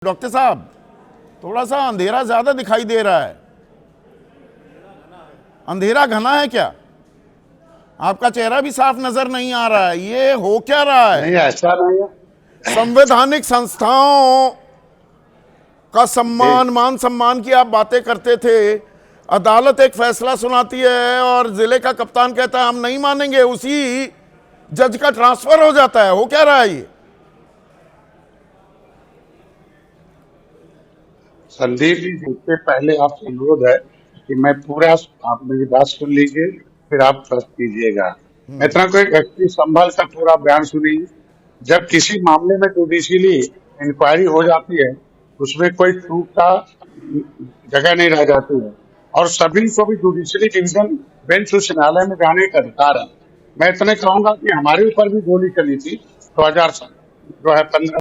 Doctor साहब, थोड़ा सा अंधेरा ज्यादा दिखाई दे रहा है। अंधेरा घना है क्या? आपका चेहरा भी साफ नजर नहीं आ रहा है। ये हो क्या रहा है? नहीं, ऐसा नहीं है। संवैधानिक संस्थाओं का सम्मान, मान सम्मान की आप बातें करते थे। अदालत एक फैसला सुनाती है और जिले का कप्तान कहता है हम नहीं मानेंगे, उसी जज का ट्रांसफर हो जाता है। हो क्या रहा है ये? संदीप जी, इससे पहले आपसे अनुरोध है कि मैं पूरा, आप मेरी बात सुन लीजिए, फिर आप प्रश्न कीजिएगा। मैं इतना कोई व्यक्ति संभल कर पूरा बयान सुनिए। जब किसी मामले में जुडिशियली इंक्वायरी हो जाती है, उसमें कोई चूक का जगह नहीं रह जाती है और सभी को भी जुडिशियली डिवीजन बेंच उच्च न्यायालय में जाने का अधिकार है। मैं इतने कहूंगा कि हमारे ऊपर भी गोली चली थी 2015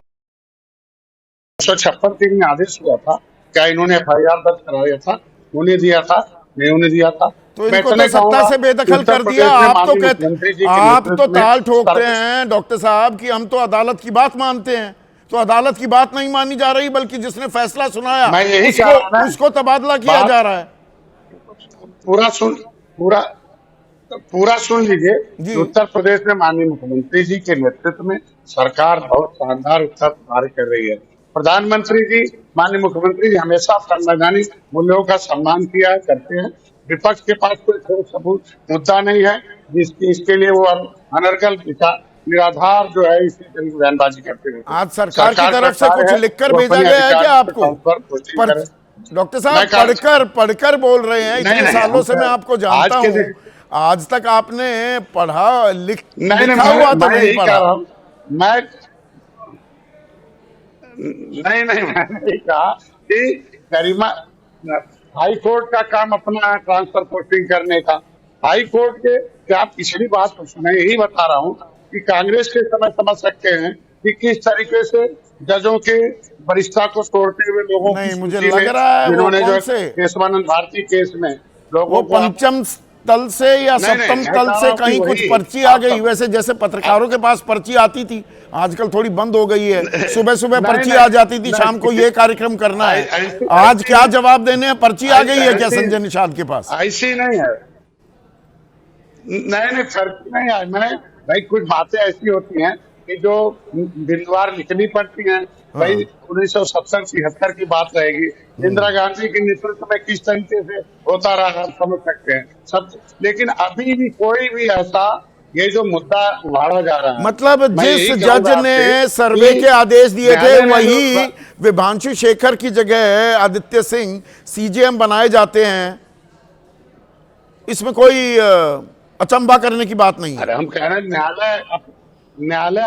156 में आदेश हुआ था। क्या इन्होंने FIR दर्ज कराया था? उन्हें दिया था? नहीं उन्हें दिया था। तो इनको तो सत्ता से बेदखल कर दिया। आप तो कहते, आप तो ताल ठोकते हैं डॉक्टर साहब कि हम तो अदालत की बात मानते हैं। तो अदालत की बात नहीं मानी जा रही, बल्कि जिसने फैसला सुनाया मैं यही उसको तबादला किया जा रहा है। पूरा सुन लीजिए। उत्तर प्रदेश में माननीय मुख्यमंत्री जी के नेतृत्व में सरकार बहुत शानदार उत्तर कार्य कर रही है। प्रधानमंत्री जी, माननीय मुख्यमंत्री जी हमेशा संवैधानिक मूल्यों का सम्मान किया करते हैं। विपक्ष के पास कोई ठोस सबूत मुद्दा नहीं है इसके लिए वो अनर्गल निराधार जो है इसी तरीके बयानबाजी करते हैं। आज सरकार की तरफ से कुछ लिखकर भेजा गया है क्या आपको? डॉक्टर साहब पढ़कर बोल रहे हैं। इतने सालों से मैं आपको जानता हूँ, आज तक आपने पढ़ा लिखा हुआ तो नहीं पढ़ा। मैंने नहीं कहा कि गरिमा हाई कोर्ट का काम अपना ट्रांसफर पोस्टिंग करने का। हाई कोर्ट के क्या आप पिछली बात मैं यही बता रहा हूँ कि कांग्रेस के समय समझ सकते हैं कि किस तरीके से जजों के वरिष्ठता को तोड़ते हुए लोगों नहीं, मुझे लग रहा है जिन्होंने जो केशवानंद भारती केस में लोगों को पंचम तल से या सप्तम तल से कहीं कुछ पर्ची आ गई। वैसे जैसे पत्रकारों के पास पर्ची आती थी, आजकल थोड़ी बंद हो गई है। सुबह सुबह पर्ची आ जाती थी, शाम को ये कार्यक्रम करना है। आज क्या जवाब देने हैं? पर्ची आ गई है क्या संजय निषाद के पास? ऐसी नहीं है, नहीं पर्ची नहीं है। मैं भाई कुछ बातें ऐसी होती हैं कि जो बिंदुवार लिखनी पड़ती हैं। भाई 1970-73 की बात रहेगी। इंदिरा गांधी के नेतृत्व में किस तरीके से होता रहा समझ सकते हैं सब। लेकिन अभी भी कोई भी ऐसा ये जो मुद्दा उभारा जा रहा है, मतलब जिस जज ने सर्वे के आदेश दिए थे वही विभांशु शेखर की जगह आदित्य सिंह CJM बनाए जाते हैं, इसमें कोई अचंभा करने की बात नहीं है। अरे हम कह रहे हैं न्यायालय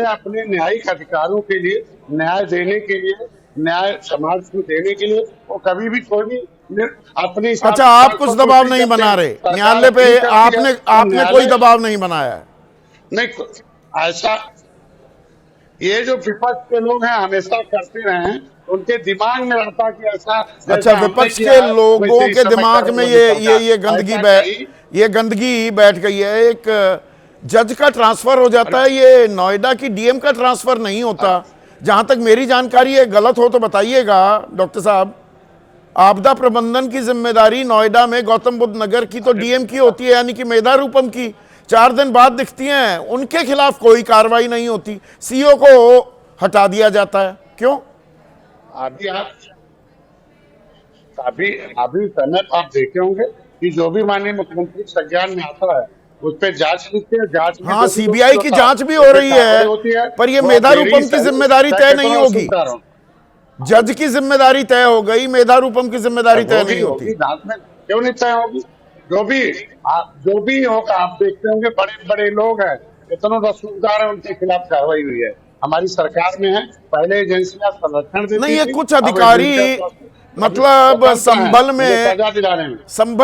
अपने न्यायिक अधिकारों के लिए, न्याय देने के लिए, न्याय समाज को देने के लिए वो कभी भी कोई भी अपने। अच्छा, आप कुछ दबाव नहीं बना रहे न्यायालय पे? आपने कोई दबाव नहीं बनाया है? नहीं, ऐसा ये जो विपक्ष के लोग हैं हमेशा करते रहे हैं, उनके दिमाग में रहता कि ऐसा। अच्छा, विपक्ष के लोगों के दिमाग में ये गंदगी बैठ गई है। एक जज का ट्रांसफर हो जाता है, ये नोएडा की DM का ट्रांसफर नहीं होता। जहां तक मेरी जानकारी है, गलत हो तो बताइएगा डॉक्टर साहब। आपदा प्रबंधन की जिम्मेदारी नोएडा में गौतम बुद्ध नगर की तो DM की होती है, यानी कि मेधा रूपम की। 4 दिन बाद दिखती हैं, उनके खिलाफ कोई कार्रवाई नहीं होती, CO को हटा दिया जाता है। क्यों? अभी समय आप देखे होंगे कि जो भी माननीय मुख्यमंत्री संज्ञान में आता है उस पर जांच लिखते हैं। जांच में हाँ, CBI की जांच भी हो रही है, पर ये मेधा रूपम की जिम्मेदारी तय नहीं होगी। जज की जिम्मेदारी तय हो गई, मेधा रूपम की जिम्मेदारी तय नहीं होती। क्यों नहीं तय होगी? जो भी होगा, आप देखते होंगे बड़े बड़े लोग हैं, इतने रसूखदार है, उनके खिलाफ कार्रवाई हुई है। हमारी सरकार में है, पहले एजेंसियां संरक्षण देती नहीं, ये कुछ अधिकारी मतलब संभल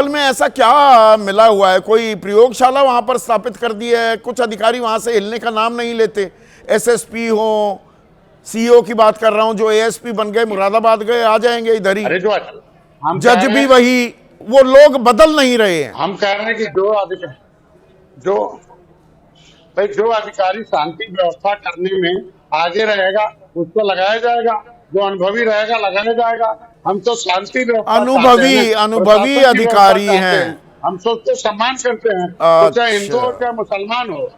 में ऐसा क्या मिला हुआ है? कोई प्रयोगशाला वहां पर स्थापित कर दी है? कुछ अधिकारी वहां से हिलने का नाम नहीं लेते। SSP हो, CO की बात कर रहा हूं, जो ASP बन गए, मुरादाबाद गए, आ जाएंगे इधर ही। जज भी वही, वो लोग बदल नहीं रहे हैं। हम कह रहे हैं कि जो अधिकारी शांति व्यवस्था करने में आगे रहेगा उसको लगाया जाएगा, जो अनुभवी रहेगा लगाया जाएगा। हम तो शांति व्यवस्था चाहते हैं, अनुभवी प्रशासन की व्यवस्था अधिकारी चाहते हैं। हैं, हम सबको सम्मान करते हैं, तो चाहे हिंदू हो अच्छा, चाहे मुसलमान हो।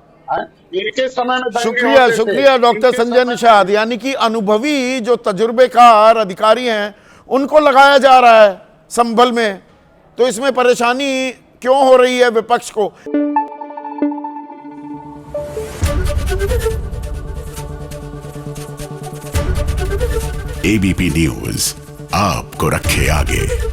इनके समय में दंगे शुक्रिया होते थे, शुक्रिया डॉक्टर इनके संजय समय में निषाद। यानी कि अनुभवी जो तजुर्बेकार अधिकारी हैं उनको लगाया जा रहा है संभल में, तो इसमें परेशानी क्यों हो रही है विपक्ष को? एबीपी न्यूज आपको रखे आगे।